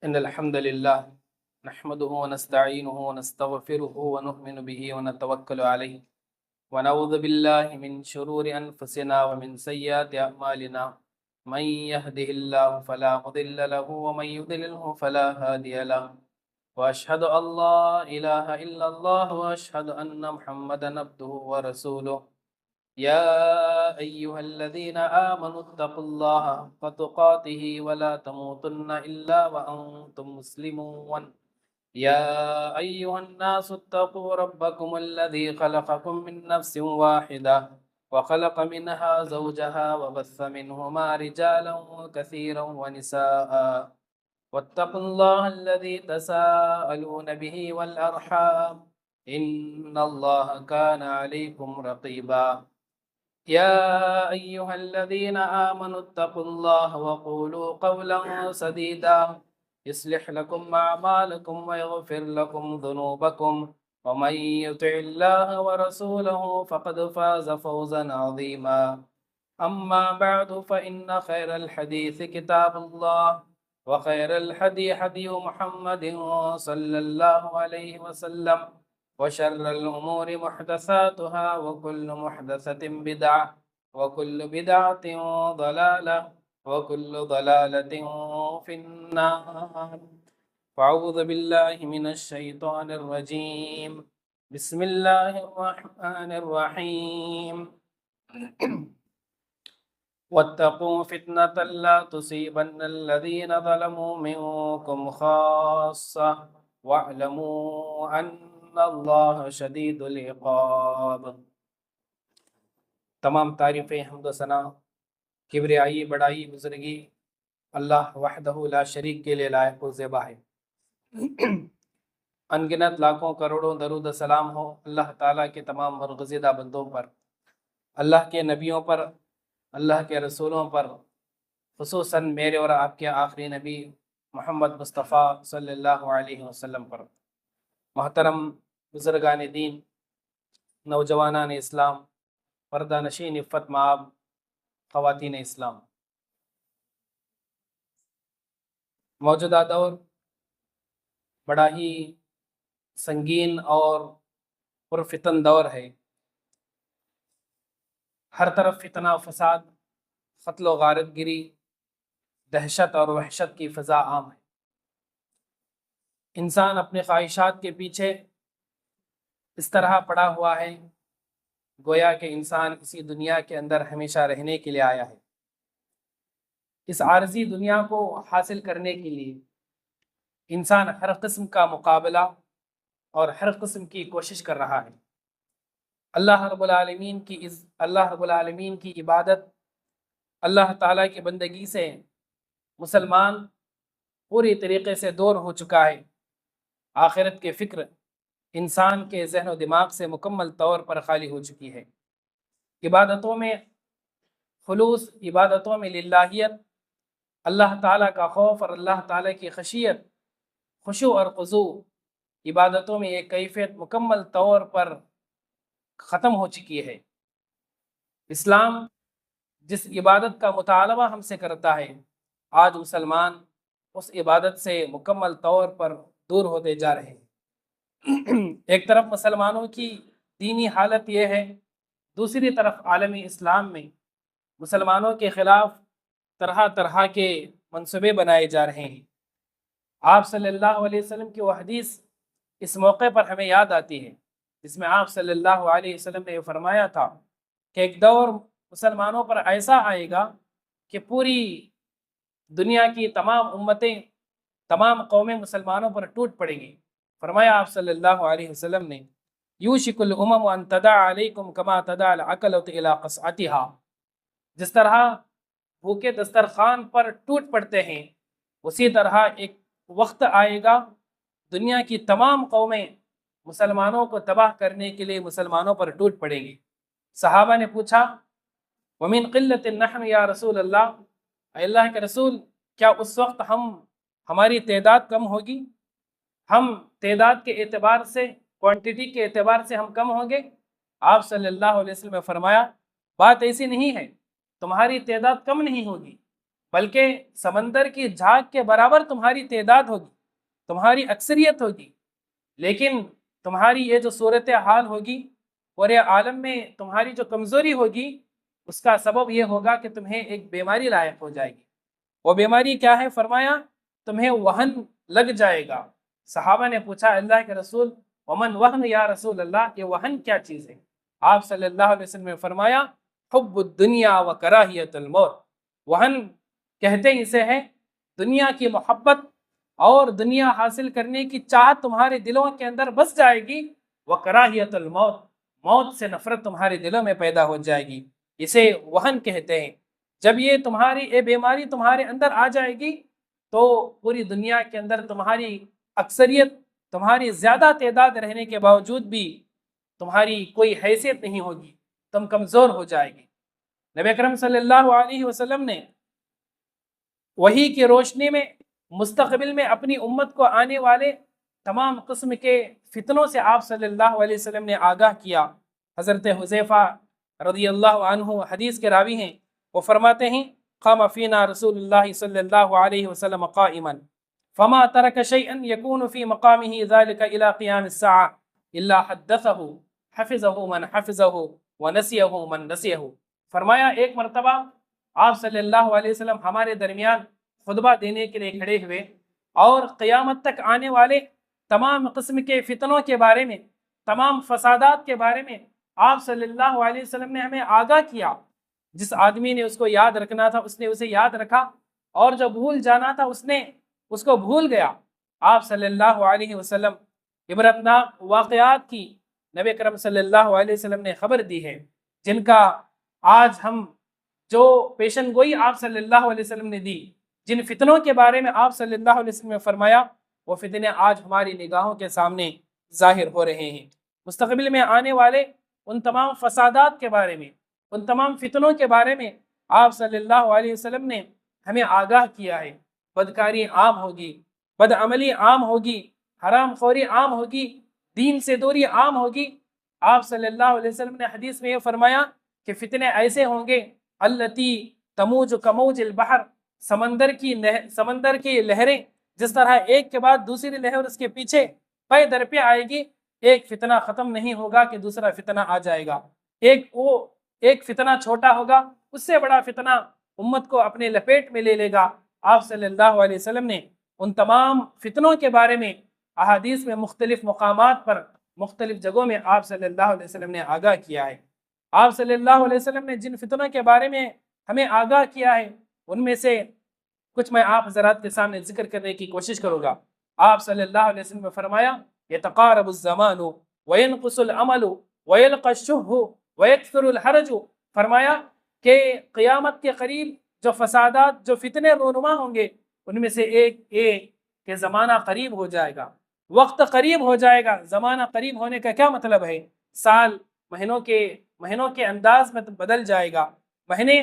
إن الحمد لله نحمده ونستعينه ونستغفره ونؤمن به ونتوكل عليه ونعوذ بالله من شرور أنفسنا ومن سيئات أعمالنا من يهده الله فلا مضل له ومن يضلله فلا هادي له وأشهد أن لا إله إلا الله وأشهد أن محمدا عبده ورسوله يا أيها الذين آمنوا اتقوا الله حق تقاته ولا تموتن إلا وأنتم مسلمون يا أيها الناس اتقوا ربكم الذي خلقكم من نفس واحدة وخلق منها زوجها وبث منهما رجالا كثيرا ونساء واتقوا الله الذي تساءلون به والأرحام إن الله كان عليكم رقيبا يا أيها الذين آمنوا اتقوا الله وقولوا قولا سديدا يصلح لكم أعمالكم ويغفر لكم ذنوبكم ومن يطع الله ورسوله فقد فاز فوزا عظيما أما بعد فإن خير الحديث كتاب الله وخير الهدي هدي محمد صلى الله عليه وسلم وشر الأمور محدثاتها وكل محدثة بدعة وكل بدعة ضلالة وكل ضلالة في النار فأعوذ بالله من الشيطان الرجيم بسم الله الرحمن الرحيم واتقوا فتنة لا تصيبن الذين ظلموا منكم خاصة واعلموا أن اللہ شدید العقاب۔ تمام تعریفیں حمد و ثنا کبریائی بڑائی بزرگی اللہ وحدہ لا شریک کے لیے لائق و زیبا ہے۔ انگنت لاکھوں کروڑوں درود و سلام ہو اللہ تعالیٰ کے تمام برگزیدہ بندوں پر، اللہ کے نبیوں پر، اللہ کے رسولوں پر، خصوصاً میرے اور آپ کے آخری نبی محمد مصطفیٰ صلی اللہ علیہ وسلم پر۔ محترم بزرگان دین، نوجوانان اسلام، پردہ نشین عفت مآب خواتین اسلام، موجودہ دور بڑا ہی سنگین اور پرفتن دور ہے۔ ہر طرف فتنہ و فساد، قتل و غارت گری، دہشت اور وحشت کی فضا عام ہے۔ انسان اپنے خواہشات کے پیچھے اس طرح پڑا ہوا ہے گویا کہ انسان اسی دنیا کے اندر ہمیشہ رہنے کے لیے آیا ہے۔ اس عارضی دنیا کو حاصل کرنے کے لیے انسان ہر قسم کا مقابلہ اور ہر قسم کی کوشش کر رہا ہے۔ اللہ رب العالمین کی عبادت، اللہ تعالیٰ کی بندگی سے مسلمان پوری طریقے سے دور ہو چکا ہے۔ آخرت کے فکر انسان کے ذہن و دماغ سے مکمل طور پر خالی ہو چکی ہے۔ عبادتوں میں خلوص، عبادتوں میں للہیت، اللہ تعالیٰ کا خوف اور اللہ تعالیٰ کی خشیت، خشوع اور خضوع، عبادتوں میں ایک کیفیت مکمل طور پر ختم ہو چکی ہے۔ اسلام جس عبادت کا مطالبہ ہم سے کرتا ہے، آج مسلمان اس عبادت سے مکمل طور پر دور ہوتے جا رہے ہیں۔ ایک طرف مسلمانوں کی دینی حالت یہ ہے، دوسری طرف عالمی اسلام میں مسلمانوں کے خلاف طرح طرح کے منصوبے بنائے جا رہے ہیں۔ آپ صلی اللہ علیہ وسلم کی وہ حدیث اس موقع پر ہمیں یاد آتی ہے جس میں آپ صلی اللہ علیہ وسلم نے یہ فرمایا تھا کہ ایک دور مسلمانوں پر ایسا آئے گا کہ پوری دنیا کی تمام امتیں، تمام قومیں مسلمانوں پر ٹوٹ پڑیں گی۔ فرمایا آپ صلی اللہ علیہ وسلم نے، یوشک الامم ان تدع علیکم کما تدع العقلۃ الی قصعتها، جس طرح بھوکے دسترخوان پر ٹوٹ پڑتے ہیں، اسی طرح ایک وقت آئے گا دنیا کی تمام قومیں مسلمانوں کو تباہ کرنے کے لیے مسلمانوں پر ٹوٹ پڑیں گی۔ صحابہ نے پوچھا، ومن قلۃ نحن یا رسول اللہ، اے اللہ کے رسول، کیا اس وقت ہماری تعداد کم ہوگی؟ ہم تعداد کے اعتبار سے، کوانٹٹی کے اعتبار سے ہم کم ہوں گے؟ آپ صلی اللہ علیہ وسلم نے فرمایا، بات ایسی نہیں ہے، تمہاری تعداد کم نہیں ہوگی، بلکہ سمندر کی جھاگ کے برابر تمہاری تعداد ہوگی، تمہاری اکثریت ہوگی، لیکن تمہاری یہ جو صورت حال ہوگی اور یہ عالم میں تمہاری جو کمزوری ہوگی، اس کا سبب یہ ہوگا کہ تمہیں ایک بیماری لاحق ہو جائے گی۔ وہ بیماری کیا ہے؟ فرمایا تمہیں وہن لگ جائے گا۔ صحابہ نے پوچھا اللہ کے رسول ومن وہن یا رسول اللہ، یہ وہن کیا چیز ہے؟ آپ صلی اللہ علیہ وسلم نے فرمایا حب الدنیا و کراہیت الموت۔ وہن کہتے اسے ہے دنیا کی محبت اور دنیا حاصل کرنے کی چاہت تمہارے دلوں کے اندر بس جائے گی، وہ کراہیت الموت، موت سے نفرت تمہارے دلوں میں پیدا ہو جائے گی، اسے وہن کہتے ہیں۔ جب یہ تمہاری یہ بیماری تمہارے اندر آ جائے گی تو پوری دنیا کے اندر تمہاری اکثریت، تمہاری زیادہ تعداد رہنے کے باوجود بھی تمہاری کوئی حیثیت نہیں ہوگی، تم کمزور ہو جائے گی۔ نبی اکرم صلی اللہ علیہ وسلم نے وحی کی روشنی میں مستقبل میں اپنی امت کو آنے والے تمام قسم کے فتنوں سے آپ صلی اللہ علیہ وسلم نے آگاہ کیا۔ حضرت حذیفہ رضی اللہ عنہ حدیث کے راوی ہیں، وہ فرماتے ہیں قام فینا رسول اللہ صلی اللہ علیہ وسلم قائما فما ترک شیئا یکون فی مقامہ ذلک الى قیام الساعہ الا حدثہ حفظہ من حفظہ ونسیہ من نسیہ۔ فرمایا ایک مرتبہ آپ صلی اللہ علیہ وسلم ہمارے درمیان خطبہ دینے کے لیے کھڑے ہوئے اور قیامت تک آنے والے تمام قسم کے فتنوں کے بارے میں، تمام فسادات کے بارے میں آپ صلی اللہ علیہ وسلم نے ہمیں آگاہ کیا۔ جس آدمی نے اس کو یاد رکھنا تھا اس نے اسے یاد رکھا، اور جو بھول جانا تھا اس نے اس کو بھول گیا۔ آپ صلی اللہ علیہ وسلم عبرتناک واقعات کی نبی کرم صلی اللہ علیہ وسلم نے خبر دی ہے، جن کا آج ہم جو پیشن گوئی آپ صلی اللہ علیہ وسلم نے دی، جن فتنوں کے بارے میں آپ صلی اللہ علیہ وسلم نے فرمایا، وہ فتنے آج ہماری نگاہوں کے سامنے ظاہر ہو رہے ہیں۔ مستقبل میں آنے والے ان تمام فسادات کے بارے میں، ان تمام فتنوں کے بارے میں آپ صلی اللہ علیہ وسلم نے ہمیں آگاہ کیا ہے۔ بدکاری عام ہوگی، بدعملی عام ہوگی، حرام خوری عام ہوگی، دین سے دوری عام ہوگی۔ آپ صلی اللہ علیہ وسلم نے حدیث میں یہ فرمایا کہ فتنے ایسے ہوں گے التی تموج کموج البحر، سمندر کی لہریں جس طرح ایک کے بعد دوسری لہر اس کے پیچھے پے در پہ آئے گی، ایک فتنہ ختم نہیں ہوگا کہ دوسرا فتنہ آ جائے گا۔ ایک فتنہ چھوٹا ہوگا، اس سے بڑا فتنہ امت کو اپنے لپیٹ میں لے لے گا۔ آپ صلی اللہ علیہ وسلم نے ان تمام فتنوں کے بارے میں احادیث میں مختلف مقامات پر مختلف جگہوں میں آپ صلی اللہ علیہ وسلم نے آگاہ کیا ہے۔ آپ صلی اللہ علیہ وسلم نے جن فتنوں کے بارے میں ہمیں آگاہ کیا ہے ان میں سے کچھ میں آپ حضرات کے سامنے ذکر کرنے کی کوشش کروں گا۔ آپ صلی اللہ علیہ وسلم نے فرمایا یتقارب الزمان وینقص العمل ویلقى الشح ویکثر الحرج۔ فرمایا کہ قیامت کے قریب جو فسادات، جو فتنے رونما ہوں گے، ان میں سے ایک کہ زمانہ قریب ہو جائے گا، وقت قریب ہو جائے گا۔ زمانہ قریب ہونے کا کیا مطلب ہے؟ سال مہینوں کے انداز میں بدل جائے گا، مہینے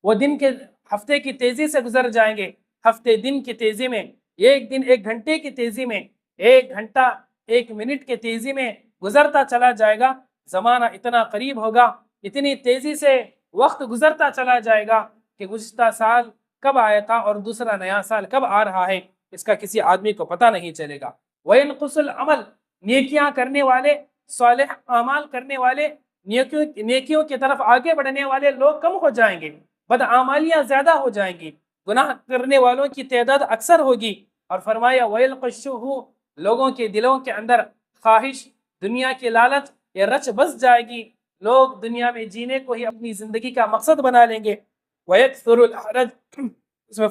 وہ دن کے ہفتے کی تیزی سے گزر جائیں گے، ہفتے دن کی تیزی میں، ایک دن ایک گھنٹے کی تیزی میں، ایک گھنٹہ ایک منٹ کی تیزی میں گزرتا چلا جائے گا۔ زمانہ اتنا قریب ہوگا، اتنی تیزی سے وقت گزرتا چلا جائے گا کہ گزشتہ سال کب آیا تھا اور دوسرا نیا سال کب آ رہا ہے اس کا کسی آدمی کو پتہ نہیں چلے گا۔ وَيَنْقُصُ الْعَمَلِ، نیکیاں کرنے والے، صالح اعمال کرنے والے، نیکیوں کی طرف آگے بڑھنے والے لوگ کم ہو جائیں گے، بدعمالیاں زیادہ ہو جائیں گی، گناہ کرنے والوں کی تعداد اکثر ہوگی۔ اور فرمایا وَيَلْقَى الشُّحُ، لوگوں کے دلوں کے اندر خواہش، دنیا کی لالچ یہ رچ بس جائے گی، لوگ دنیا میں جینے کو ہی اپنی زندگی کا مقصد بنا لیں گے۔ وَيَكْثُرُ الْحَرَجُ، اس میں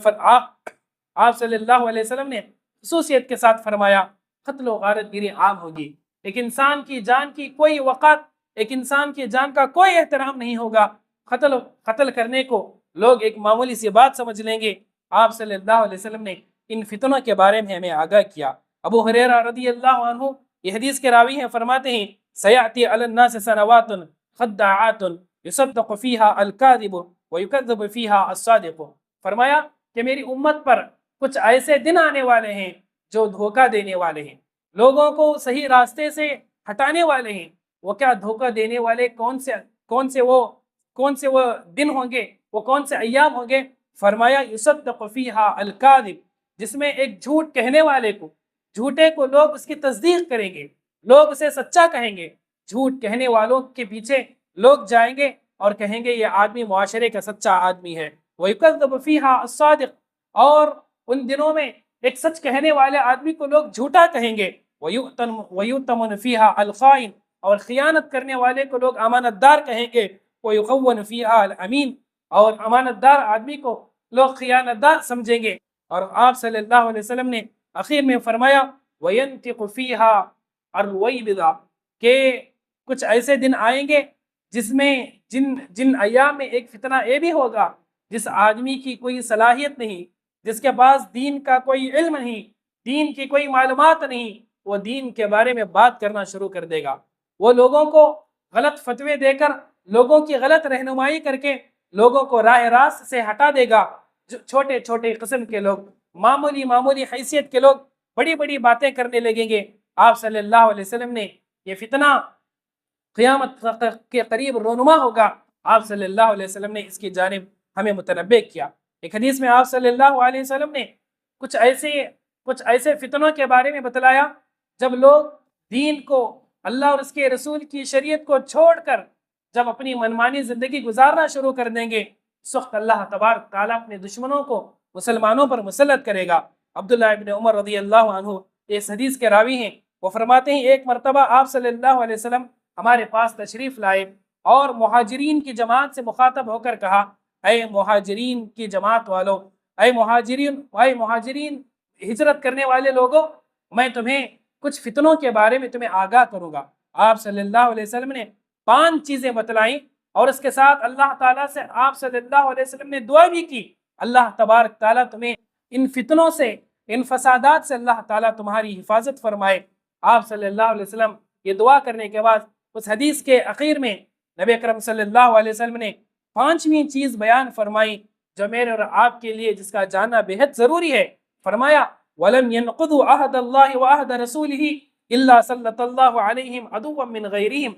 آپ صلی اللہ علیہ وسلم نے خصوصیت کے ساتھ فرمایا قتل و غارت گیری عام ہوگی، ایک انسان کی جان کی کوئی وقت، ایک انسان کی جان کا کوئی احترام نہیں ہوگا، قتل کرنے کو لوگ ایک معمولی سی بات سمجھ لیں گے۔ آپ صلی اللہ علیہ وسلم نے ان فتنوں کے بارے میں ہمیں آگاہ کیا۔ ابو ہریرہ رضی اللہ عنہ یہ حدیث کے راوی ہیں، فرماتے ہیں سیأتی علی الناس سنوات خداعات یصدق فیہا الکاذب ویکذب فیہا الصادق۔ فرمایا کہ میری امت پر کچھ ایسے دن آنے والے ہیں جو دھوکہ دینے والے ہیں، لوگوں کو صحیح راستے سے ہٹانے والے ہیں۔ وہ کیا دھوکہ دینے والے کون سے وہ دن ہوں گے، وہ کون سے ایام ہوں گے؟ فرمایا یصدق فیہا الکاذب، جس میں ایک جھوٹ کہنے والے کو، جھوٹے کو لوگ اس کی تصدیق کریں گے، لوگ اسے سچا کہیں گے، جھوٹ کہنے والوں کے پیچھے لوگ جائیں گے اور کہیں گے یہ آدمی معاشرے کا سچا آدمی ہے۔ وَيُكَذَّبُ فِيهَا الصَّادِقُ، اور ان دنوں میں ایک سچ کہنے والے آدمی کو لوگ جھوٹا کہیں گے۔ وَيُؤْتَمَنُ فِيهَا الْخَائِنُ، اور خیانت کرنے والے کو لوگ امانت دار کہیں گے۔ وَيُخَوَّنُ فِيهَا الْأَمِينُ، اور امانت دار آدمی کو لوگ خیانت دار سمجھیں گے۔ اور آپ صلی اللہ علیہ وسلم نے آخر میں فرمایا وَيَنْتِقُ فِيهَا الرُّوَيْبِضَةُ، کہ کچھ ایسے دن آئیں گے جس میں جن ایام میں ایک فتنہ یہ بھی ہوگا، جس آدمی کی کوئی صلاحیت نہیں، جس کے پاس دین کا کوئی علم نہیں، دین کی کوئی معلومات نہیں، وہ دین کے بارے میں بات کرنا شروع کر دے گا۔ وہ لوگوں کو غلط فتوے دے کر، لوگوں کی غلط رہنمائی کر کے لوگوں کو راہ راست سے ہٹا دے گا۔ جو چھوٹے چھوٹے قسم کے لوگ، معمولی حیثیت کے لوگ بڑی بڑی باتیں کرنے لگیں گے۔ آپ صلی اللہ علیہ وسلم نے یہ فتنہ قیامت کے قریب رونما ہوگا، آپ صلی اللہ علیہ وسلم نے اس کی جانب ہمیں متنبہ کیا۔ ایک حدیث میں آپ صلی اللہ علیہ وسلم نے کچھ ایسے فتنوں کے بارے میں بتلایا جب لوگ دین کو، اللہ اور اس کے رسول کی شریعت کو چھوڑ کر جب اپنی منمانی زندگی گزارنا شروع کر دیں گے، اس وقت اللہ تبارک تعالیٰ اپنے دشمنوں کو مسلمانوں پر مسلط کرے گا۔ عبداللہ ابن عمر رضی اللہ عنہ اس حدیث کے راوی ہیں، وہ فرماتے ہیں ایک مرتبہ آپ صلی اللہ علیہ وسلم ہمارے پاس تشریف لائے اور مہاجرین کی جماعت سے مخاطب ہو کر کہا، اے مہاجرین کی جماعت والو، اے مہاجرین ہجرت کرنے والے لوگوں، میں تمہیں کچھ فتنوں کے بارے میں تمہیں آگاہ کروں گا۔ آپ صلی اللہ علیہ وسلم نے 5 چیزیں بتلائیں اور اس کے ساتھ اللہ تعالیٰ سے آپ صلی اللہ علیہ وسلم نے دعا بھی کی، اللہ تبارک تعالیٰ تمہیں ان فتنوں سے، ان فسادات سے اللہ تعالیٰ تمہاری حفاظت فرمائے۔ آپ صلی اللہ علیہ وسلم یہ دعا کرنے کے بعد اس حدیث کے اخیر میں نبی اکرم صلی اللہ علیہ وسلم نے 5ویں چیز بیان فرمائی جو میرے اور آپ کے لیے جس کا جاننا بہت ضروری ہے۔ فرمایا وَلَمْ يَنْقُضُوا عَهْدَ اللَّهِ وَعَهْدَ رَسُولِهِ إِلَّا سَلَّطَ اللَّهُ عَلَيْهِمْ عَدُوًّا مِّنْ غَيْرِهِمْ،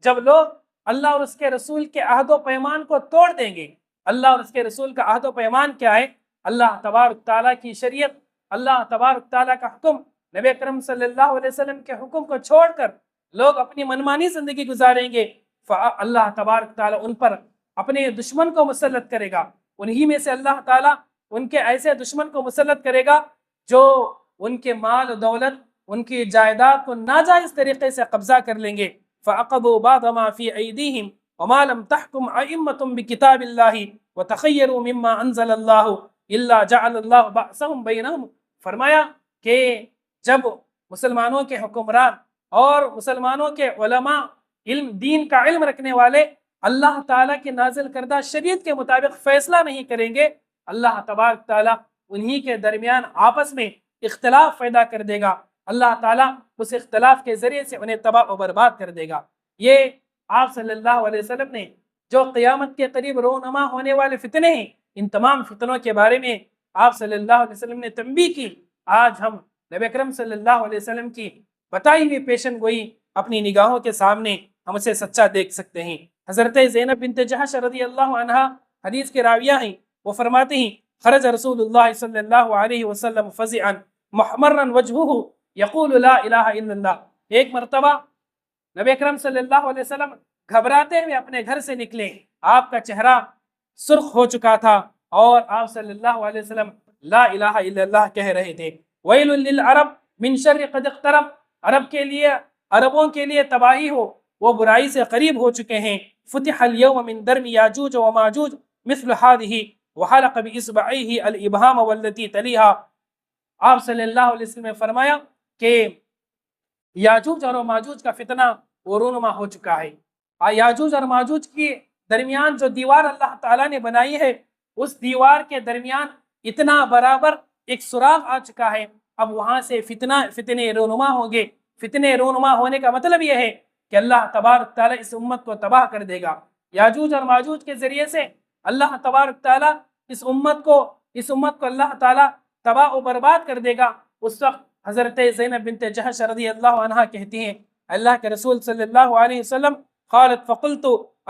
جب لوگ اللہ اور اس کے رسول کے عہد و پیمان کو توڑ دیں گے۔ اللہ اور اس کے رسول کا عہد و پیمان کیا ہے؟ اللہ تبارک تعالیٰ کی شریعت، اللہ تبارک تعالیٰ کا حکم، نبی اکرم صلی اللہ علیہ وسلم کے حکم کو چھوڑ کر لوگ اپنی منمانی زندگی گزاریں گے، اللہ تبارک تعالیٰ ان پر اپنے دشمن کو مسلط کرے گا۔ انہی میں سے اللہ تعالیٰ ان کے ایسے دشمن کو مسلط کرے گا جو ان کے مال و دولت، ان کی جائیداد کو ناجائز طریقے سے قبضہ کر لیں گے۔ فَأَخَذُوا بَعْضَ مَا فِي أَيْدِيهِمْ وَمَا لَمْ تَحْكُمْ أَئِمَّةٌ بِكِتَابِ اللَّهِ وَتَخَيَّرُوا مِمَّا أَنزَلَ اللَّهُ إِلَّا جَعَلَ اللَّهُ بَأْسَهُمْ بَيْنَهُمْ، فرمایا کہ جب مسلمانوں کے حکمران اور مسلمانوں کے علماء، دین کا علم رکھنے والے اللہ تعالیٰ کی نازل کردہ شریعت کے مطابق فیصلہ نہیں کریں گے، اللہ تبارک تعالیٰ انہی کے درمیان آپس میں اختلاف پیدا کر دے گا۔ اللہ تعالیٰ اس اختلاف کے ذریعے سے انہیں تباہ و برباد کر دے گا۔ یہ آپ صلی اللہ علیہ وسلم نے جو قیامت کے قریب رونما ہونے والے فتنے ہیں، ان تمام فتنوں کے بارے میں آپ صلی اللہ علیہ وسلم نے تنبیہ کی۔ آج ہم نبی اکرم صلی اللہ علیہ وسلم کی بتائی ہوئی پیشن گوئی اپنی نگاہوں کے سامنے ہم اسے سچا دیکھ سکتے ہیں۔ حضرت زینب بنت جحش رضی اللہ عنہا حدیث کے راویہ ہیں، وہ فرماتے ہیں خرج رسول اللہ صلی اللہ علیہ وسلم فزعا محمرا وجهه یقول لا الہ الا اللہ، ایک مرتبہ نبی اکرم صلی اللہ علیہ وسلم گھبراتے ہوئے اپنے گھر سے نکلے، آپ کا چہرہ سرخ ہو چکا تھا اور آپ صلی اللہ علیہ وسلم لا الہ الا اللہ کہہ رہے تھے۔ ویل للعرب من شر قد اقترب، عربوں کے لیے تباہی ہو، وہ برائی سے قریب ہو چکے ہیں۔ فتح اليوم من درم یاجوج وماجوج مثل هذه وحلق باصبعيه الابهام والتي تليها، آپ صلی اللہ علیہ وسلم نے فرمایا کہ یاجوج اور ماجوج کا فتنہ رونما ہو چکا ہے۔ یاجوج اور ماجوج کے درمیان جو دیوار اللہ تعالیٰ نے بنائی ہے، اس دیوار کے درمیان اتنا برابر ایک سوراخ آ چکا ہے، اب وہاں سے فتنے رونما ہوں گے۔ فتنے رونما ہونے کا مطلب یہ ہے کہ اللہ تبارک تعالیٰ اس امت کو تباہ کر دے گا۔ یاجوج اور ماجوج کے ذریعے سے اللہ تبارک تعالیٰ اس امت کو اللہ تعالیٰ تباہ و برباد کر دے گا۔ اس وقت حضرت زینب بنت جحش رضی اللہ عنہا کہتی ہیں اللہ کے رسول صلی اللہ علیہ وسلم قالت فقلت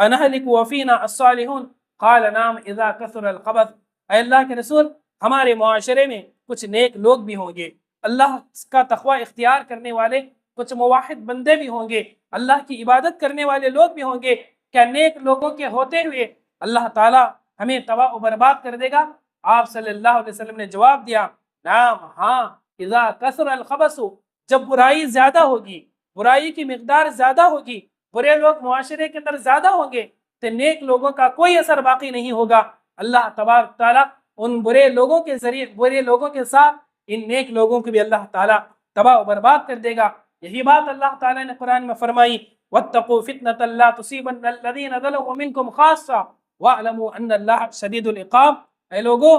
انہلک وفینا الصالحون قال نعم اذا کثر الخبث اے اللہ کے رسول ہمارے معاشرے میں کچھ نیک لوگ بھی ہوں گے، اللہ کا تقوی اختیار کرنے والے کچھ موحد بندے بھی ہوں گے، اللہ کی عبادت کرنے والے لوگ بھی ہوں گے، کیا نیک لوگوں کے ہوتے ہوئے اللہ تعالیٰ ہمیں تباہ و برباد کر دے گا؟ آپ صلی اللہ علیہ وسلم نے جواب دیا، نعم، ہاں، اذا کثر الخبث، جب برائی زیادہ ہوگی، برائی کی مقدار زیادہ ہوگی، برے لوگ معاشرے کے اندر زیادہ ہوں گے تو نیک لوگوں کا کوئی اثر باقی نہیں ہوگا، اللہ تبارک تعالیٰ ان برے لوگوں کے ذریعے، برے لوگوں کے ساتھ ان نیک لوگوں کو بھی اللہ تعالیٰ تباہ و برباد کر دے گا۔ یہی بات اللہ تعالیٰ نے قرآن میں فرمائی، وَاتَّقُوا فِتْنَةً لَا تُصِيبَنَّ الَّذِينَ ظَلَمُوا مِنْكُمْ خَاصَّةً وَاعْلَمُوا أَنَّ اللَّهَ شَدِيدُ الْعِقَابِ۔ اے لوگو،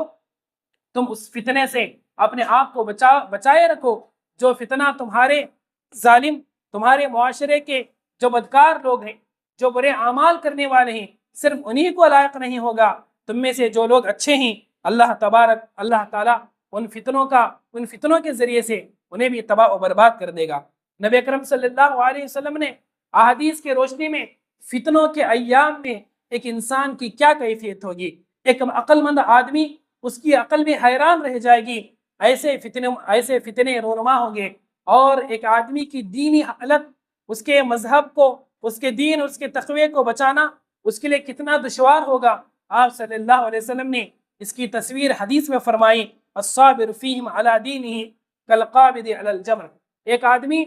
تم اس فتنے سے اپنے آپ کو بچائے رکھو جو فتنہ تمہارے ظالم، تمہارے معاشرے کے جو بدکار لوگ ہیں، جو برے اعمال کرنے والے ہیں، صرف انہی کو لائق نہیں ہوگا، تم میں سے جو لوگ اچھے ہیں اللہ تعالیٰ ان فتنوں کے ذریعے سے انہیں بھی تباہ و برباد کر دے گا۔ نبی اکرم صلی اللہ علیہ وسلم نے احادیث کے روشنی میں فتنوں کے ایام میں ایک انسان کی کیا کیفیت ہوگی، ایک عقل مند آدمی اس کی عقل میں حیران رہ جائے گی، ایسے فتنے رونما ہوں گے، اور ایک آدمی کی دینی حالت، اس کے مذہب کو، اس کے دین، اس کے تقوی کو بچانا اس کے لیے کتنا دشوار ہوگا۔ آپ صلی اللہ علیہ وسلم نے اس کی تصویر حدیث میں فرمائی، الصابر فیہم علی دینہ کالقابض علی الجمر۔ ایک آدمی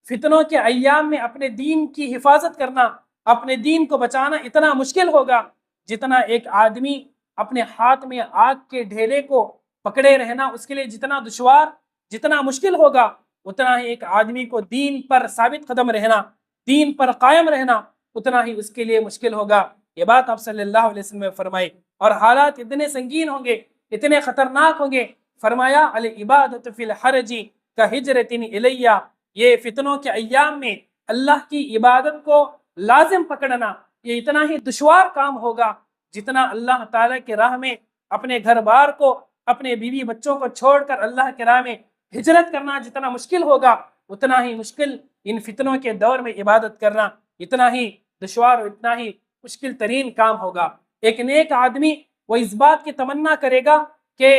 فتنوں کے ایام میں اپنے دین کی حفاظت کرنا، اپنے دین کو بچانا اتنا مشکل ہوگا جتنا ایک آدمی اپنے ہاتھ میں آگ کے ڈھیلے کو پکڑے رہنا اس کے لیے جتنا دشوار، جتنا مشکل ہوگا، اتنا ہی ایک آدمی کو دین پر ثابت قدم رہنا، دین پر قائم رہنا اتنا ہی اس کے لیے مشکل ہوگا۔ یہ بات آپ صلی اللہ علیہ وسلم نے فرمائی، اور حالات اتنے سنگین ہوں گے، اتنے خطرناک ہوں گے، فرمایا العبادۃ فی الحرج کہجرۃ الیہ، یہ فتنوں کے ایام میں اللہ کی عبادت کو لازم پکڑنا یہ اتنا ہی دشوار کام ہوگا جتنا اللہ تعالیٰ کے راہ میں اپنے گھر بار کو، اپنے بیوی بچوں کو چھوڑ کر اللہ کے راہ میں ہجرت کرنا جتنا مشکل ہوگا، اتنا ہی مشکل ان فتنوں کے دور میں عبادت کرنا اتنا ہی دشوار اور اتنا ہی مشکل ترین کام ہوگا۔ ایک نیک آدمی وہ اس بات کی تمنا کرے گا کہ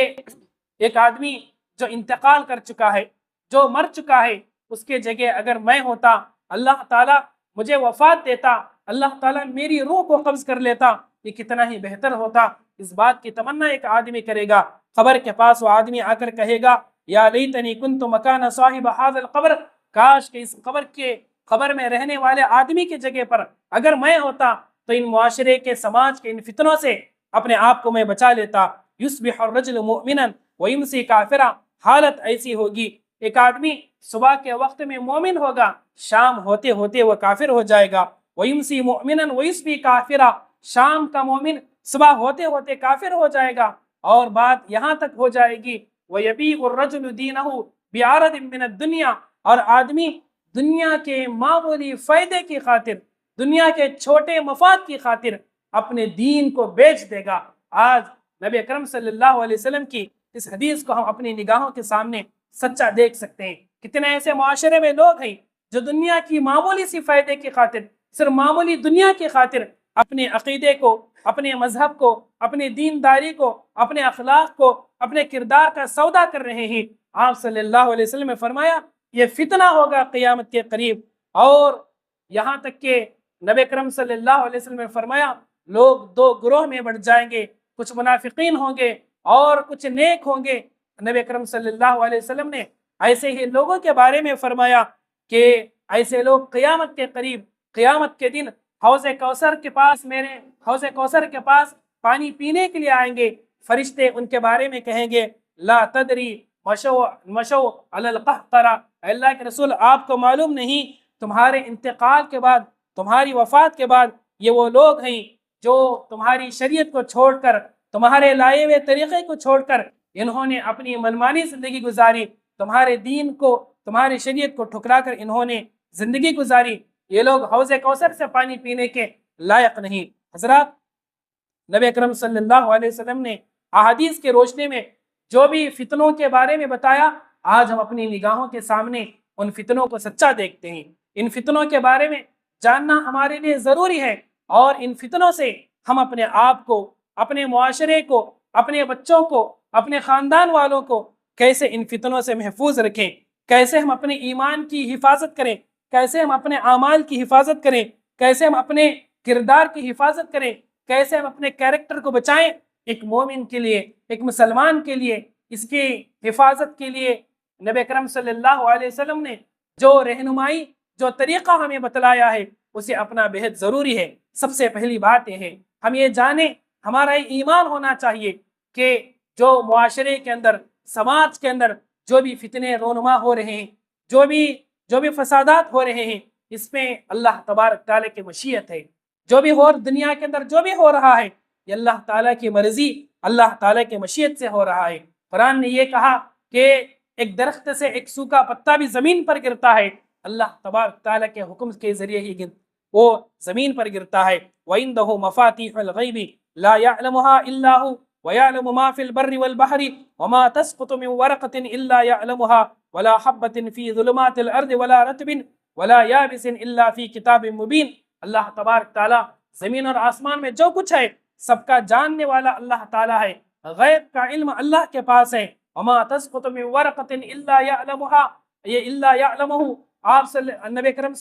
ایک آدمی جو انتقال کر چکا ہے، جو مر چکا ہے، اس کے جگہ اگر میں ہوتا، اللہ تعالیٰ مجھے وفات دیتا، اللہ تعالیٰ میری روح کو قبض کر لیتا، یہ کتنا ہی بہتر ہوتا۔ اس بات کی تمنا ایک آدمی کرے گا۔ قبر کے پاس وہ آدمی آ کر کہے گا، یا لیتنی کنت مکان صاحب ھذا القبر، کاش کہ اس قبر میں رہنے والے آدمی کی جگہ پر اگر میں ہوتا تو ان معاشرے کے، سماج کے ان فتنوں سے اپنے آپ کو میں بچا لیتا۔ یصبح الرجل مؤمنا ویمسی کافرا، حالت ایسی ہوگی، ایک آدمی صبح کے وقت میں مومن ہوگا، شام ہوتے ہوتے وہ کافر ہو جائے گا۔ ویمسی مؤمنا ویصبح کافرا، شام کا مومن صبح ہوتے ہوتے کافر ہو جائے گا، اور بات یہاں تک ہو جائے گی وَيَبِيعُ الرَّجُلُ دِينَهُ بِعَرَضٍ مِّنَ الدُّنْيَا، اور آدمی دنیا کے معمولی فائدے کی خاطر، دنیا کے چھوٹے مفاد کی خاطر اپنے دین کو بیچ دے گا۔ آج نبی اکرم صلی اللہ علیہ وسلم کی اس حدیث کو ہم اپنی نگاہوں کے سامنے سچا دیکھ سکتے ہیں۔ کتنے ایسے معاشرے میں لوگ ہیں جو دنیا کی معمولی سی فائدے کی خاطر، صرف معمولی دنیا کی خاطر اپنے عقیدے کو، اپنے مذہب کو، اپنے دینداری کو، اپنے اخلاق کو، اپنے کردار کا سودا کر رہے ہیں۔ آپ صلی اللہ علیہ وسلم نے فرمایا یہ فتنہ ہوگا قیامت کے قریب، اور یہاں تک کہ نبی کرم صلی اللہ علیہ وسلم نے فرمایا لوگ دو گروہ میں بڑھ جائیں گے، کچھ منافقین ہوں گے اور کچھ نیک ہوں گے۔ نبی کرم صلی اللہ علیہ وسلم نے ایسے ہی لوگوں کے بارے میں فرمایا کہ ایسے لوگ قیامت کے قریب، قیامت کے دن حوض کوثر کے پاس، میرے حوض کوثر کے پاس پانی پینے کے لیے آئیں گے، فرشتے ان کے بارے میں کہیں گے لا تدری مشو علی القہقرہ، اللہ کے رسول آپ کو معلوم نہیں تمہارے انتقال کے بعد، تمہاری وفات کے بعد یہ وہ لوگ ہیں جو تمہاری شریعت کو چھوڑ کر، تمہارے لائے ہوئے طریقے کو چھوڑ کر انہوں نے اپنی منمانی زندگی گزاری، تمہارے دین کو، تمہاری شریعت کو ٹھکرا کر انہوں نے زندگی گزاری، یہ لوگ حوض کوثر سے پانی پینے کے لائق نہیں۔ حضرات، نبی اکرم صلی اللہ علیہ وسلم نے احادیث کے روشنی میں جو بھی فتنوں کے بارے میں بتایا، آج ہم اپنی نگاہوں کے سامنے ان فتنوں کو سچا دیکھتے ہیں۔ ان فتنوں کے بارے میں جاننا ہمارے لیے ضروری ہے، اور ان فتنوں سے ہم اپنے آپ کو، اپنے معاشرے کو، اپنے بچوں کو، اپنے خاندان والوں کو کیسے ان فتنوں سے محفوظ رکھیں، کیسے ہم اپنے ایمان کی حفاظت کریں، کیسے ہم اپنے اعمال کی حفاظت کریں، کیسے ہم اپنے کردار کی حفاظت کریں، کیسے ہم اپنے کیریکٹر کو بچائیں۔ ایک مومن کے لیے، ایک مسلمان کے لیے، اس کی حفاظت کے لیے نبی اکرم صلی اللہ علیہ وسلم نے جو رہنمائی، جو طریقہ ہمیں بتلایا ہے، اسے اپنا بہت ضروری ہے۔ سب سے پہلی بات یہ ہے، ہم یہ جانیں، ہمارا یہ ایمان ہونا چاہیے کہ جو معاشرے کے اندر، سماج کے اندر جو بھی فتنے رونما ہو رہے ہیں، جو بھی فسادات ہو رہے ہیں، اس میں اللہ تبارک تعالیٰ کی مشیت ہے۔ جو بھی ہو دنیا کے اندر جو بھی ہو رہا ہے، یہ اللہ تعالیٰ کی مرضی، اللہ تعالیٰ کی مشیت سے ہو رہا ہے۔ قرآن نے یہ کہا کہ ایک درخت سے ایک سوکھا پتا بھی زمین پر گرتا ہے، اللہ تبارک تعالیٰ کے حکم کے ذریعے ہی وہ زمین پر گرتا ہے۔ وَعِندَهُ مَفَاتِيحُ الْغَيْبِ لَا يَعْلَمُهَا إِلَّا هُوَ وَيَعْلَمُ مَا فِي الْبَرِّ وَالْبَحْرِ وَمَا تَسْقُطُ مِنْ وَرَقَةٍ إِلَّا يَعْلَمُهَا وَلَا حَبَّةٍ فِي ظُلُمَاتِ الْأَرْضِ وَلَا رَطْبٍ وَلَا يَابِسٍ إِلَّا فِي كِتَابٍ مُبِينٍ۔ اللہ تبارک تعالیٰ زمین اور آسمان میں جو کچھ ہے سب کا جاننے والا اللہ تعالیٰ ہے، غیب کا علم اللہ کے پاس ہے۔ وَمَا تَسْقُطُ مِنْ وَرَقَةٍ إِلَّا يَعْلَمُهَا، یہ إِلَّا يَعْلَمُهُ آپ نبی اکرم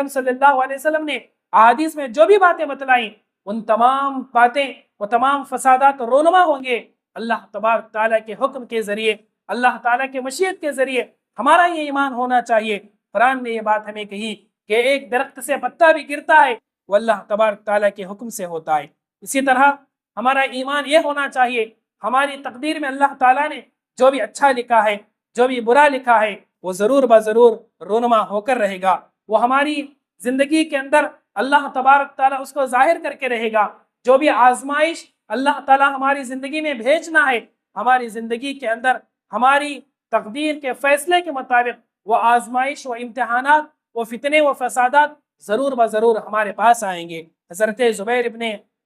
صلی اللہ علیہ وسلم نے احادیث میں جو بھی باتیں بتلائیں، ان تمام باتیں، وہ تمام فسادات رونما ہوں گے اللہ تبارک تعالیٰ کے حکم کے ذریعے، اللہ تعالیٰ کے مشیت کے ذریعے۔ ہمارا یہ ایمان ہونا چاہیے۔ قرآن نے یہ بات ہمیں کہی کہ ایک درخت سے پتا بھی گرتا ہے وہ اللہ تبارک تعالیٰ کے حکم سے ہوتا ہے۔ اسی طرح ہمارا ایمان یہ ہونا چاہیے، ہماری تقدیر میں اللہ تعالیٰ نے جو بھی اچھا لکھا ہے، جو بھی برا لکھا ہے، وہ ضرور بضرور رونما ہو کر رہے گا۔ وہ ہماری زندگی کے اندر اللہ تبارک تعالیٰ اس کو ظاہر کر کے رہے گا۔ جو بھی آزمائش اللہ تعالیٰ ہماری زندگی میں بھیجنا ہے، ہماری زندگی کے اندر ہماری تقدیر کے فیصلے کے مطابق وہ آزمائش، وہ امتحانات، وہ فتنے، وہ فسادات ضرور بضرور ہمارے پاس آئیں گے۔ حضرت زبیر ابن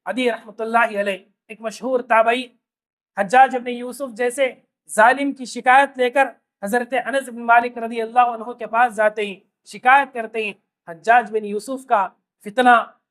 عدی رحمۃ اللہ علیہ، ایک مشہور تابعی، حجاج ابن یوسف جیسے ظالم کی شکایت لے کر حضرت انس بن مالک رضی اللہ عنہ کے پاس جاتے ہیں، شکایت کرتے ہیں حجاج بن یوسف کا فتنہ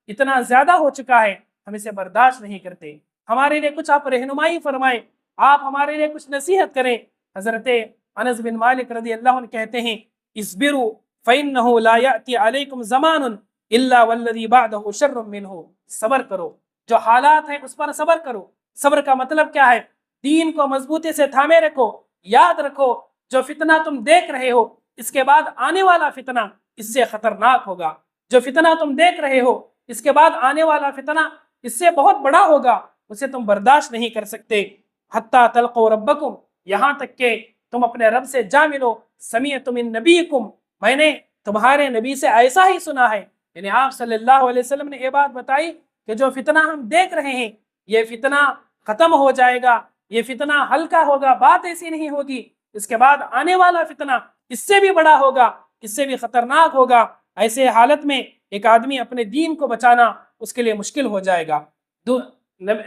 اتنا زیادہ ہو چکا ہے، ہم اسے برداشت نہیں کرتے، ہمارے لیے کچھ آپ رہنمائی فرمائیں، آپ ہمارے لیے کچھ نصیحت کریں۔ حضرت انس بن مالک رضی اللہ عنہ کہتے ہیں، اصبروا فإنه لا يأتي عليكم زمان إلا والذي بعده شر منه۔ صبر کرو، جو حالات ہیں اس پر صبر کرو۔ صبر کا مطلب کیا ہے؟ دین کو مضبوطی سے تھامے رکھو، یاد رکھو جو فتنہ تم دیکھ رہے ہو اس کے بعد آنے والا فتنہ اس سے خطرناک ہوگا، جو فتنہ تم دیکھ رہے ہو اس کے بعد آنے والا فتنہ اس سے بہت بڑا ہوگا، اسے تم برداشت نہیں کر سکتے۔ حتیٰ تلقوا ربکم، یہاں تک کہ تم اپنے رب سے جا ملو۔ سمعت من نبیکم، میں نے تمہارے نبی سے ایسا ہی سنا ہے، یعنی آپ صلی اللہ علیہ وسلم نے یہ بات بتائی کہ جو فتنہ ہم دیکھ رہے ہیں یہ فتنہ ختم ہو جائے گا، یہ فتنہ ہلکا ہوگا، بات ایسی نہیں ہوگی، اس کے بعد آنے والا فتنہ اس سے بھی بڑا ہوگا، اس سے بھی خطرناک ہوگا۔ ایسے حالت میں ایک آدمی اپنے دین کو بچانا اس کے لیے مشکل ہو جائے گا۔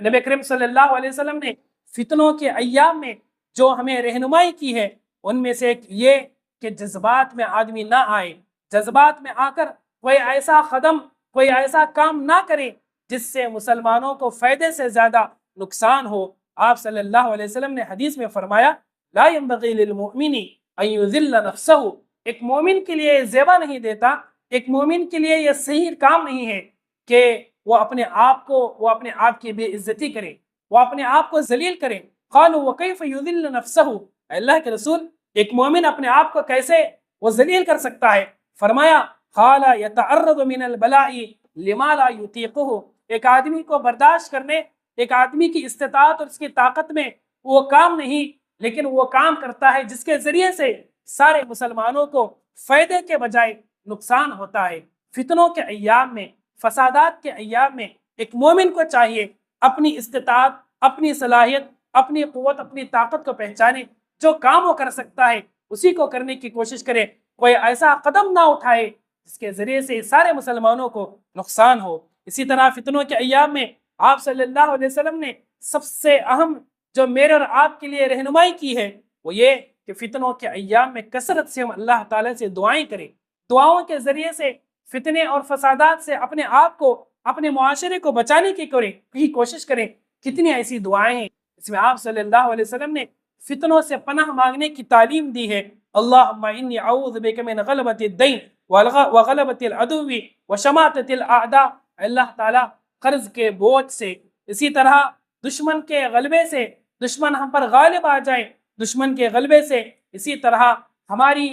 نبی کریم صلی اللہ علیہ وسلم نے فتنوں کے ایام میں جو ہمیں رہنمائی کی ہے ان میں سے ایک یہ کہ جذبات میں آدمی نہ آئے، جذبات میں آ کر کوئی ایسا قدم، کوئی ایسا کام نہ کرے جس سے مسلمانوں کو فائدے سے زیادہ نقصان ہو۔ آپ صلی اللہ علیہ وسلم نے حدیث میں فرمایا، لا ينبغي للمؤمن ان يذل نفسه، ایک مومن کے لیے زیبا نہیں دیتا، ایک مومن کے لیے یہ صحیح کام نہیں ہے کہ وہ اپنے آپ کی بے عزتی کرے، وہ اپنے آپ کو ذلیل کرے۔ قالوا وكيف يذل نفسه، اللہ کے رسول ایک مومن اپنے آپ کو کیسے وہ ذلیل کر سکتا ہے؟ فرمایا، قال يتعرض من البلاء لما لا يطيقه، ایک آدمی کو برداشت کرنے، ایک آدمی کی استطاعت اور اس کی طاقت میں وہ کام نہیں، لیکن وہ کام کرتا ہے جس کے ذریعے سے سارے مسلمانوں کو فائدے کے بجائے نقصان ہوتا ہے۔ فتنوں کے ایام میں، فسادات کے ایام میں ایک مومن کو چاہیے اپنی استطاعت، اپنی صلاحیت، اپنی قوت، اپنی طاقت کو پہچانے، جو کام وہ کر سکتا ہے اسی کو کرنے کی کوشش کرے، کوئی ایسا قدم نہ اٹھائے جس کے ذریعے سے سارے مسلمانوں کو نقصان ہو۔ اسی طرح فتنوں کے ایام میں آپ صلی اللہ علیہ وسلم نے سب سے اہم جو میرے اور آپ کے لیے رہنمائی کی ہے وہ یہ کہ فتنوں کے ایام میں کثرت سے ہم اللہ تعالیٰ سے دعائیں کریں، دعاؤں کے ذریعے سے فتنے اور فسادات سے اپنے آپ کو، اپنے معاشرے کو بچانے کی کوشش کریں۔ کتنی ایسی دعائیں ہیں اس میں آپ صلی اللہ علیہ وسلم نے فتنوں سے پناہ مانگنے کی تعلیم دی ہے. اللہم انی اعوذ بک من غلبۃ الدین وغلبۃ العدو وشماتۃ الاعداء. اللہ تعالیٰ قرض کے بوجھ سے، اسی طرح دشمن کے غلبے سے، دشمن ہم پر غالب آ جائے دشمن کے غلبے سے، اسی طرح ہماری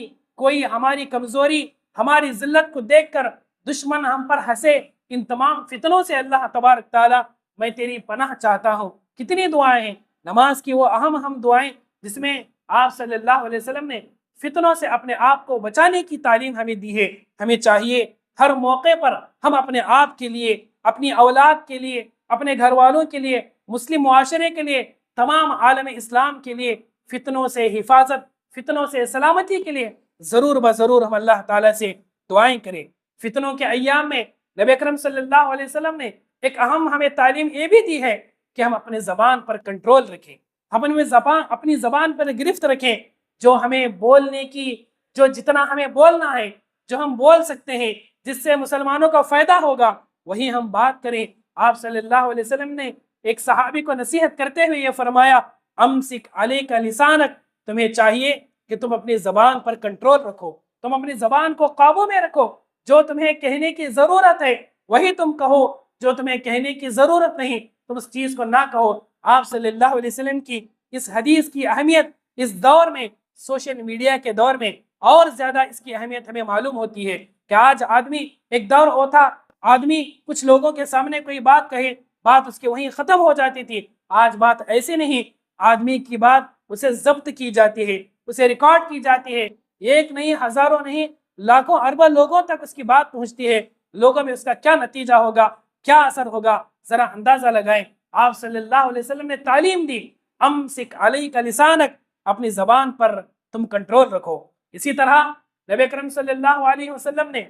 کمزوری، ہماری ذلت کو دیکھ کر دشمن ہم پر ہنسے، ان تمام فتنوں سے اللہ تبارک تعالیٰ میں تیری پناہ چاہتا ہوں. کتنی دعائیں ہیں نماز کی، وہ اہم دعائیں جس میں آپ صلی اللہ علیہ وسلم نے فتنوں سے اپنے آپ کو بچانے کی تعلیم ہمیں دی ہے. ہمیں چاہیے ہر موقع پر ہم اپنے آپ کے لیے، اپنی اولاد کے لیے، اپنے گھر والوں کے لیے، مسلم معاشرے کے لیے، تمام عالم اسلام کے لیے فتنوں سے حفاظت، فتنوں سے سلامتی کے لیے ضرور بضرور ہم اللہ تعالیٰ سے دعائیں کریں. فتنوں کے ایام میں نبی اکرم صلی اللہ علیہ وسلم نے ایک اہم ہمیں تعلیم یہ بھی دی ہے کہ ہم اپنے زبان پر کنٹرول رکھیں، ہم اپنی زبان پر گرفت رکھیں. جو ہمیں بولنے کی، جو جتنا ہمیں بولنا ہے، جو ہم بول سکتے ہیں جس سے مسلمانوں کا فائدہ ہوگا، وہی ہم بات کریں. آپ صلی اللہ علیہ وسلم نے ایک صحابی کو نصیحت کرتے ہوئے یہ فرمایا، امسک علیک لسانک، تمہیں چاہیے کہ تم اپنی زبان پر کنٹرول رکھو، تم اپنی زبان کو قابو میں رکھو. جو تمہیں کہنے کی ضرورت ہے وہی تم کہو، جو تمہیں کہنے کی ضرورت نہیں تم اس چیز کو نہ کہو. آپ صلی اللہ علیہ وسلم کی اس حدیث کی اہمیت اس دور میں، سوشل میڈیا کے دور میں اور زیادہ اس کی اہمیت ہمیں معلوم ہوتی ہے کہ آج ایک دور ہوتا آدمی کچھ لوگوں کے سامنے کوئی بات کہے، بات اس کے وہیں ختم ہو جاتی تھی. آج بات ایسے نہیں، آدمی کی بات اسے ضبط کی جاتی ہے، اسے ریکارڈ کی جاتی ہے. ایک نہیں، ہزاروں نہیں، لاکھوں اربوں لوگوں تک اس کی بات پہنچتی ہے. لوگوں میں اس کا کیا نتیجہ ہوگا، کیا اثر ہوگا، ذرا اندازہ لگائیں. آپ صلی اللہ علیہ وسلم نے تعلیم دی، امسک علیک لسانک، اپنی زبان پر تم کنٹرول رکھو. اسی طرح نبی اکرم صلی اللہ علیہ وسلم نے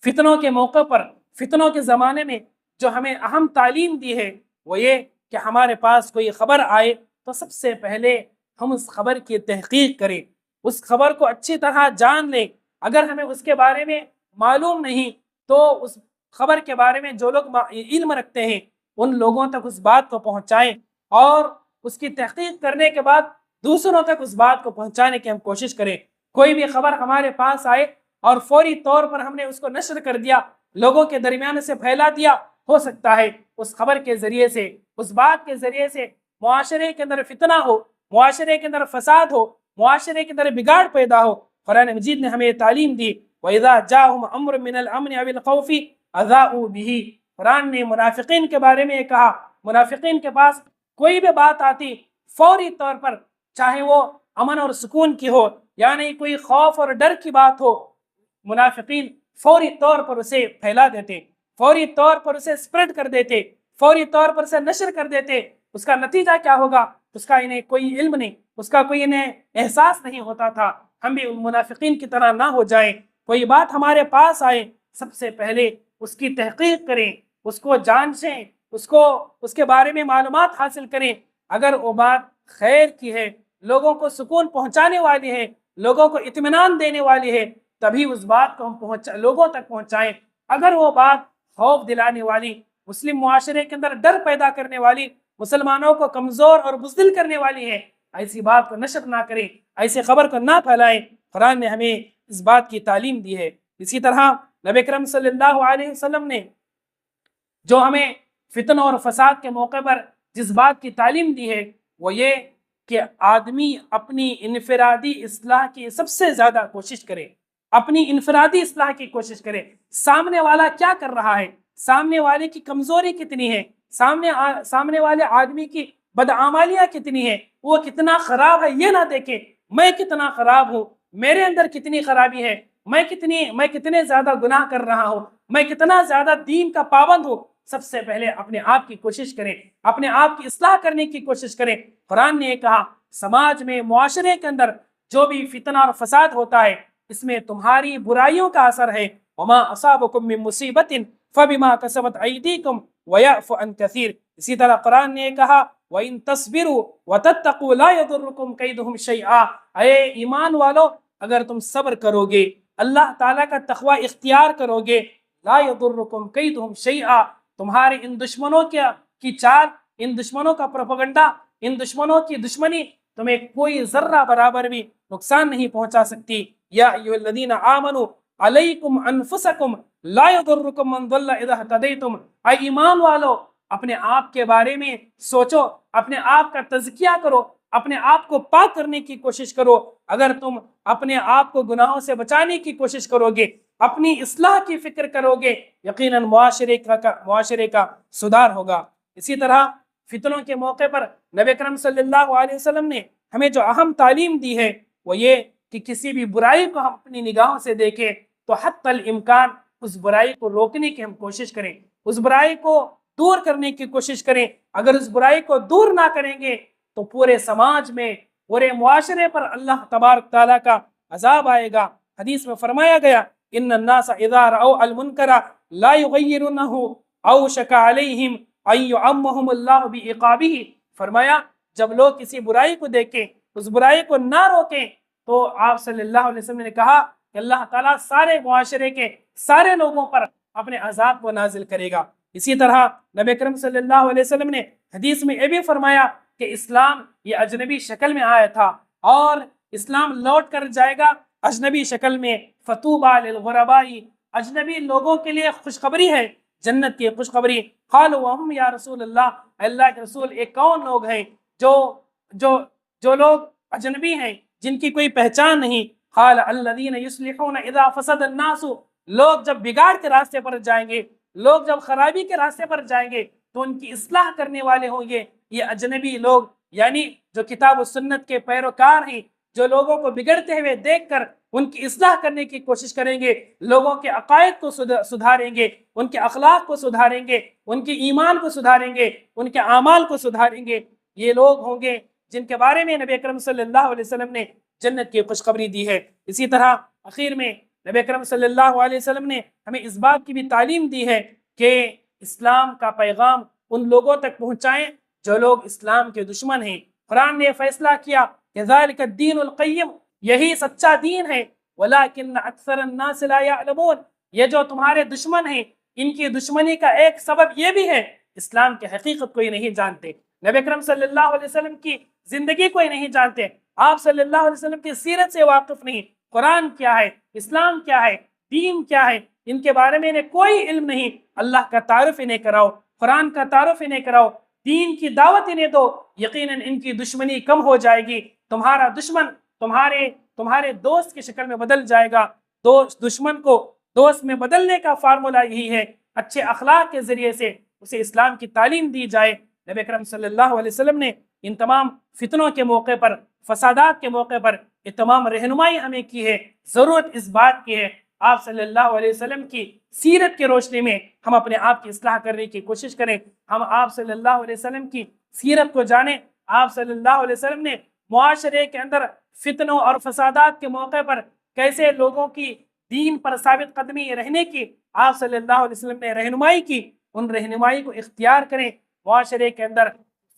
فتنوں کے موقع پر، فتنوں کے زمانے میں جو ہمیں اہم تعلیم دی ہے وہ یہ کہ ہمارے پاس کوئی خبر آئے تو سب سے پہلے ہم اس خبر کی تحقیق کریں، اس خبر کو اچھی طرح جان لیں. اگر ہمیں اس کے بارے میں معلوم نہیں تو اس خبر کے بارے میں جو لوگ علم رکھتے ہیں ان لوگوں تک اس بات کو پہنچائیں، اور اس کی تحقیق کرنے کے بعد دوسروں تک اس بات کو پہنچانے کی ہم کوشش کریں. کوئی بھی خبر ہمارے پاس آئے اور فوری طور پر ہم نے اس کو نشر کر دیا، لوگوں کے درمیان سے پھیلا دیا، ہو سکتا ہے اس خبر کے ذریعے سے، اس بات کے ذریعے سے معاشرے کے اندر فتنہ ہو، معاشرے کے اندر فساد ہو، معاشرے کے اندر بگاڑ پیدا ہو. قرآن مجید نے ہمیں تعلیم دی، وَإِذَا جَاءَهُمْ أَمْرٌ مِّنَ الْأَمْنِ أَوِ الْخَوْفِ أَذَاعُوا بِهِ. قرآن نے منافقین کے بارے میں کہا، منافقین کے پاس کوئی بھی بات آتی فوری طور پر، چاہے وہ امن اور سکون کی ہو، یعنی کوئی خوف اور ڈر کی بات ہو، منافقین فوری طور پر اسے پھیلا دیتے، فوری طور پر اسے سپریڈ کر دیتے، فوری طور پر اسے نشر کر دیتے. اس کا نتیجہ کیا ہوگا؟ اس کا انہیں کوئی علم نہیں، اس کا کوئی انہیں احساس نہیں ہوتا تھا. ہم بھی منافقین کی طرح نہ ہو جائیں. کوئی بات ہمارے پاس آئے سب سے پہلے اس کی تحقیق کریں، اس کو جانچیں، اس کے بارے میں معلومات حاصل کریں. اگر وہ بات خیر کی ہے، لوگوں کو سکون پہنچانے والی ہے، لوگوں کو اطمینان دینے والی ہے، تبھی اس بات کو ہم لوگوں تک پہنچائیں. اگر وہ بات خوف دلانے والی، مسلم معاشرے کے اندر ڈر پیدا کرنے والی، مسلمانوں کو کمزور اور بزدل کرنے والی ہے، ایسی بات کو نشر نہ کریں، ایسی خبر کو نہ پھیلائیں. قرآن نے ہمیں اس بات کی تعلیم دی ہے. اسی طرح نبی اکرم صلی اللہ علیہ وسلم نے جو ہمیں فتنوں اور فساد کے موقع پر جس بات کی تعلیم دی ہے وہ یہ کہ آدمی اپنی انفرادی اصلاح کی سب سے زیادہ کوشش کرے، اپنی انفرادی اصلاح کی کوشش کرے. سامنے والا کیا کر رہا ہے، سامنے والے کی کمزوری کتنی ہے، سامنے والے آدمی کی بدعمالیاں کتنی ہے، وہ کتنا خراب ہے، یہ نہ دیکھے میں کتنا خراب ہوں، میرے اندر کتنی خرابی ہے، میں کتنے زیادہ گناہ کر رہا ہوں، میں کتنا زیادہ دین کا پابند ہوں. سب سے پہلے اپنے آپ کی کوشش کریں، اپنے آپ کی اصلاح کرنے کی کوشش کریں. قرآن نے یہ کہا، سماج میں، معاشرے کے اندر جو بھی فتنہ اور فساد ہوتا ہے اس میں تمہاری برائیوں کا اثر ہے. وما اصابکم من مصیبت فبما کسبت ایدیکم ویعفو عن کثیر. اسی طرح قرآن نے یہ کہا، وَإِن تَصْبِرُوا وَتَتَّقُوا لَا يَضُرُّكُمْ كَيْدُهُمْ شَيْئًا. اے ایمان والو، اگر تم صبر کرو گے، اللہ تعالیٰ کا تقوی اختیار کرو گے، لا يضركم كيدهم شيئا، تمہارے ان دشمنوں کی چال، ان دشمنوں کا پروپیگنڈا، ان دشمنوں کی دشمنی تمہیں کوئی ذرہ برابر بھی نقصان نہیں پہنچا سکتی۔ یا ایھا الذین آمنوا علیکم انفسکم لا یضرکم من ضل اذا اہتدیتم، اے ایمان والو اپنے آپ کے بارے میں سوچو، اپنے آپ کا تزکیہ کرو، اپنے آپ کو پاک کرنے کی کوشش کرو۔ اگر تم اپنے آپ کو گناہوں سے بچانے کی کوشش کرو گے، اپنی اصلاح کی فکر کرو گے، یقیناً معاشرے کا سدھار ہوگا۔ اسی طرح فتنوں کے موقع پر نبی اکرم صلی اللہ علیہ وسلم نے ہمیں جو اہم تعلیم دی ہے وہ یہ کہ کسی بھی برائی کو ہم اپنی نگاہوں سے دیکھیں تو حتی الامکان اس برائی کو روکنے کی ہم کوشش کریں، اس برائی کو دور کرنے کی کوشش کریں۔ اگر اس برائی کو دور نہ کریں گے تو پورے سماج میں، پورے معاشرے پر اللہ تبارک تعالیٰ کا عذاب آئے گا۔ حدیث میں فرمایا گیا ان الناس اذا رأوا المنکر لا یغیرونہ اوشک علیہم ان یعمہم اللہ بعقابہ، فرمایا جب لوگ کسی برائی کو دیکھیں اس برائی کو نہ روکیں تو آپ صلی اللہ علیہ وسلم نے کہا کہ اللہ تعالیٰ سارے معاشرے کے سارے لوگوں پر اپنے عذاب کو نازل کرے گا۔ اسی طرح نبی اکرم صلی اللہ علیہ وسلم نے حدیث میں یہ بھی فرمایا کہ اسلام یہ اجنبی شکل میں آیا تھا اور اسلام لوٹ کر جائے گا اجنبی شکل میں۔ فطوبی للغرباء، اجنبی لوگوں کے لیے خوشخبری ہے، جنت کی خوشخبری۔ قالوا وہم یا رسول اللہ، اللہ کے رسول ایک کون لوگ ہیں جو لوگ اجنبی ہیں، جن کی کوئی پہچان نہیں؟ قال الذین یصلحون اذا فسد الناس، لوگ جب بگاڑ کے راستے پر جائیں گے، لوگ جب خرابی کے راستے پر جائیں گے تو ان کی اصلاح کرنے والے ہوں گے یہ اجنبی لوگ، یعنی جو کتاب و سنت کے پیروکار ہیں، جو لوگوں کو بگڑتے ہوئے دیکھ کر ان کی اصلاح کرنے کی کوشش کریں گے، لوگوں کے عقائد کو سدھاریں گے، ان کے اخلاق کو سدھاریں گے، ان کے ایمان کو سدھاریں گے، ان کے اعمال کو سدھاریں گے، یہ لوگ ہوں گے جن کے بارے میں نبی اکرم صلی اللہ علیہ وسلم نے جنت کی خوشخبری دی ہے۔ اسی طرح اخیر میں نبی اکرم صلی اللہ علیہ وسلم نے ہمیں اس بات کی بھی تعلیم دی ہے کہ اسلام کا پیغام ان لوگوں تک پہنچائیں جو لوگ اسلام کے دشمن ہیں۔ قرآن نے فیصلہ کیا کہ ذالک الدین القیم، یہی سچا دین ہے، ولکن اکثر الناس لا یعلمون، یہ جو تمہارے دشمن ہیں ان کی دشمنی کا ایک سبب یہ بھی ہے اسلام کی حقیقت کوئی نہیں جانتے، نبی اکرم صلی اللہ علیہ وسلم کی زندگی کوئی نہیں جانتے، آپ صلی اللہ علیہ وسلم کی سیرت سے واقف نہیں، قرآن کیا ہے، اسلام کیا ہے، دین کیا ہے، ان کے بارے میں انہیں کوئی علم نہیں۔ اللہ کا تعارف انہیں کراؤ، قرآن کا تعارف انہیں کراؤ، دین کی دعوت انہیں دو، یقیناً ان کی دشمنی کم ہو جائے گی، تمہارا دشمن تمہارے دوست کی شکل میں بدل جائے گا۔ دشمن کو دوست میں بدلنے کا فارمولہ یہی ہے، اچھے اخلاق کے ذریعے سے اسے اسلام کی تعلیم دی جائے۔ نبی اکرم صلی اللہ علیہ وسلم نے ان تمام فتنوں کے موقع پر، فسادات کے موقع پر یہ تمام رہنمائی ہمیں کی ہے۔ ضرورت اس بات کی ہے آپ صلی اللہ علیہ وسلم کی سیرت کی روشنی میں ہم اپنے آپ کی اصلاح کرنے کی کوشش کریں، ہم آپ صلی اللہ علیہ وسلم کی سیرت کو جانیں۔ آپ صلی اللہ علیہ وسلم نے معاشرے کے اندر فتنوں اور فسادات کے موقع پر کیسے لوگوں کی دین پر ثابت قدمی رہنے کی آپ صلی اللہ علیہ وسلم نے رہنمائی کی، ان رہنمائی کو اختیار کریں، معاشرے کے اندر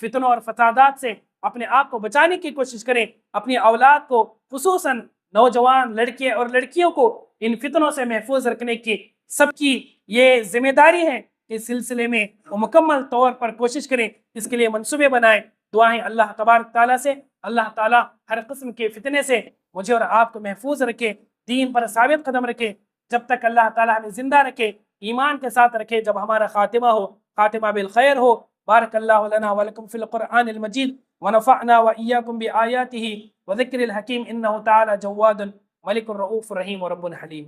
فتنوں اور فسادات سے اپنے آپ کو بچانے کی کوشش کریں، اپنی اولاد کو خصوصاً نوجوان لڑکے اور لڑکیوں کو ان فتنوں سے محفوظ رکھنے کی سب کی یہ ذمہ داری ہے۔ اس سلسلے میں وہ مکمل طور پر کوشش کریں، اس کے لیے منصوبے بنائیں۔ دعائیں اللہ تبارک تعالیٰ سے اللہ تعالیٰ ہر قسم کے فتنے سے مجھے اور آپ کو محفوظ رکھے، دین پر ثابت قدم رکھے، جب تک اللہ تعالیٰ ہمیں زندہ رکھے، ایمان کے ساتھ رکھے، جب ہمارا خاتمہ بالخیر ہو۔ بارک اللہ لنا ولکم فی القرآن المجید ونفعنا وإياكم بآياته وذكر الحكيم إنه تعالى جواد ملك الرؤوف رحيم ورب حليم۔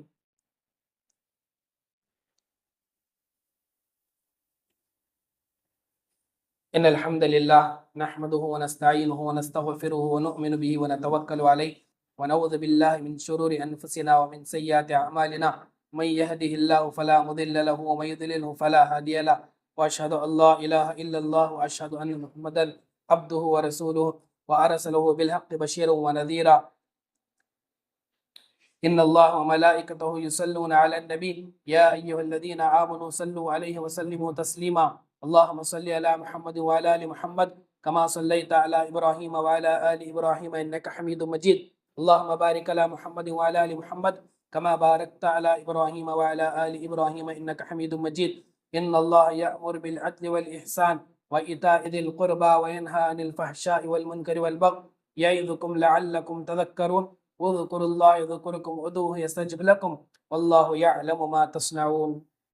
إن الحمد لله نحمده ونستعينه ونستغفره ونؤمن به ونتوكل عليه ونعوذ بالله من شرور أنفسنا ومن سيئات أعمالنا، من يهده الله فلا مضل له ومن يضلله فلا هادي له، وأشهد أن لا إله إلا الله وأشهد أن محمدا عبده ورسوله وأرسله بالحق بشيرا ونذيرا۔ إن الله وملائكته يصلون على النبي يا أيها الذين آمنوا صلوا عليه وسلموا تسليما، اللهم صل على محمد وعلى آل محمد كما صليت على إبراهيم وعلى آل إبراهيم إنك حميد مجيد، اللهم بارك على محمد وعلى آل محمد كما باركت على إبراهيم وعلى آل إبراهيم إنك حميد مجيد۔ إن الله يأمر بالعدل والإحسان وإيتاء ذي القربى وينهى عن الفحشاء والمنكر والبغي يعظكم لعلكم تذكرون واذكروا الله يذكركم ودعوه يستجب لكم والله يعلم ما تصنعون